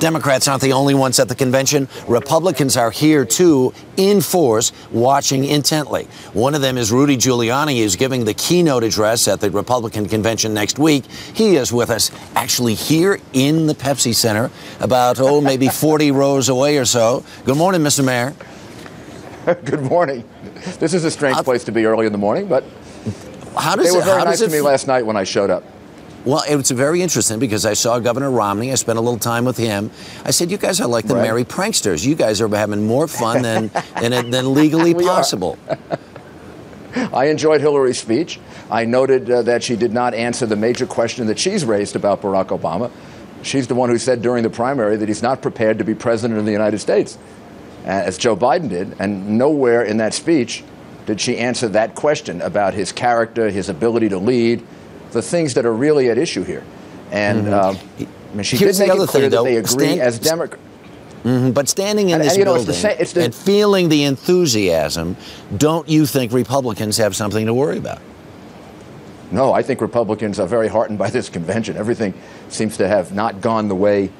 Democrats aren't the only ones at the convention. Republicans are here, too, in force, watching intently. One of them is Rudy Giuliani, who's giving the keynote address at the Republican convention next week. He is with us actually here in the Pepsi Center, about, maybe 40 rows away or so. Good morning, Mr. Mayor. Good morning. This is a strange place to be early in the morning, but they were very nice to me last night when I showed up. Well, it's very interesting because I saw Governor Romney. I spent a little time with him. I said, you guys are like the merry pranksters. You guys are having more fun than legally possible. I enjoyed Hillary's speech. I noted that she did not answer the major question that she's raised about Barack Obama. She's the one who said during the primary that he's not prepared to be president of the United States, as Joe Biden did. And nowhere in that speech did she answer that question about his character, his ability to lead, the things that are really at issue here. And she did make it clear that they agree as Democrats. But standing in this building and feeling the enthusiasm, don't you think Republicans have something to worry about? No, I think Republicans are very heartened by this convention. Everything seems to have not gone the way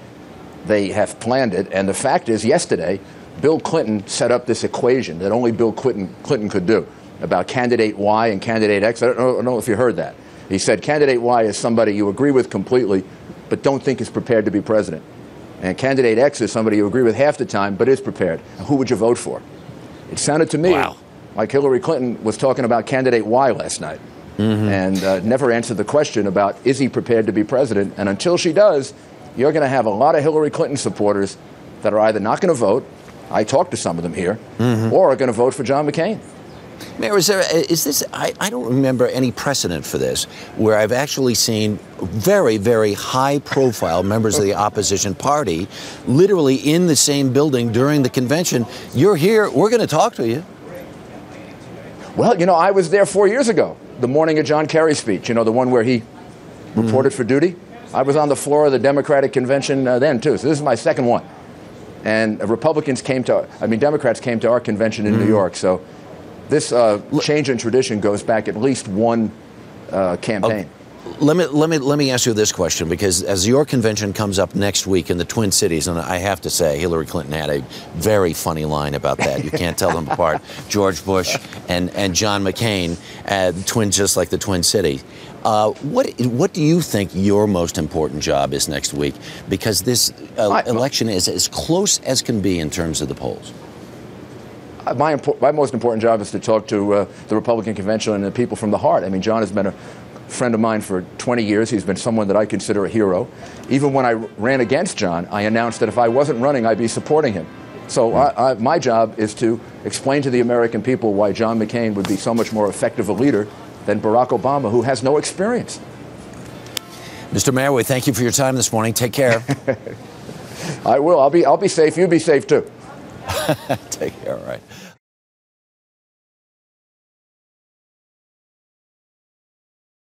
they have planned it. And the fact is, yesterday, Bill Clinton set up this equation that only Bill Clinton could do about candidate Y and candidate X. I don't know if you heard that. He said candidate Y is somebody you agree with completely, but don't think is prepared to be president. And candidate X is somebody you agree with half the time, but is prepared. Who would you vote for? It sounded to me like Hillary Clinton was talking about candidate Y last night and never answered the question about is he prepared to be president. And until she does, you're going to have a lot of Hillary Clinton supporters that are either not going to vote, I talked to some of them here, or are going to vote for John McCain. Mayor, I don't remember any precedent for this, where I've actually seen very, very high-profile members of the opposition party literally in the same building during the convention. You're here. We're going to talk to you. Well, you know, I was there 4 years ago, the morning of John Kerry's speech, you know, the one where he reported for duty. I was on the floor of the Democratic convention then, too. So this is my second one. And Democrats came to our convention in New York. So this change in tradition goes back at least one campaign. Let me ask you this question, because as your convention comes up next week in the Twin Cities, and I have to say Hillary Clinton had a very funny line about that. You can't tell them apart. George Bush and John McCain, twins just like the Twin Cities. What do you think your most important job is next week? Because this election is as close as can be in terms of the polls. My most important job is to talk to the Republican convention and the people from the heart. I mean, John has been a friend of mine for 20 years. He's been someone that I consider a hero. Even when I ran against John, I announced that if I wasn't running, I'd be supporting him. So my job is to explain to the American people why John McCain would be so much more effective a leader than Barack Obama, who has no experience. Mr. Mayor, we thank you for your time this morning. Take care. I will. I'll be safe. You be safe, too. Take care. All right.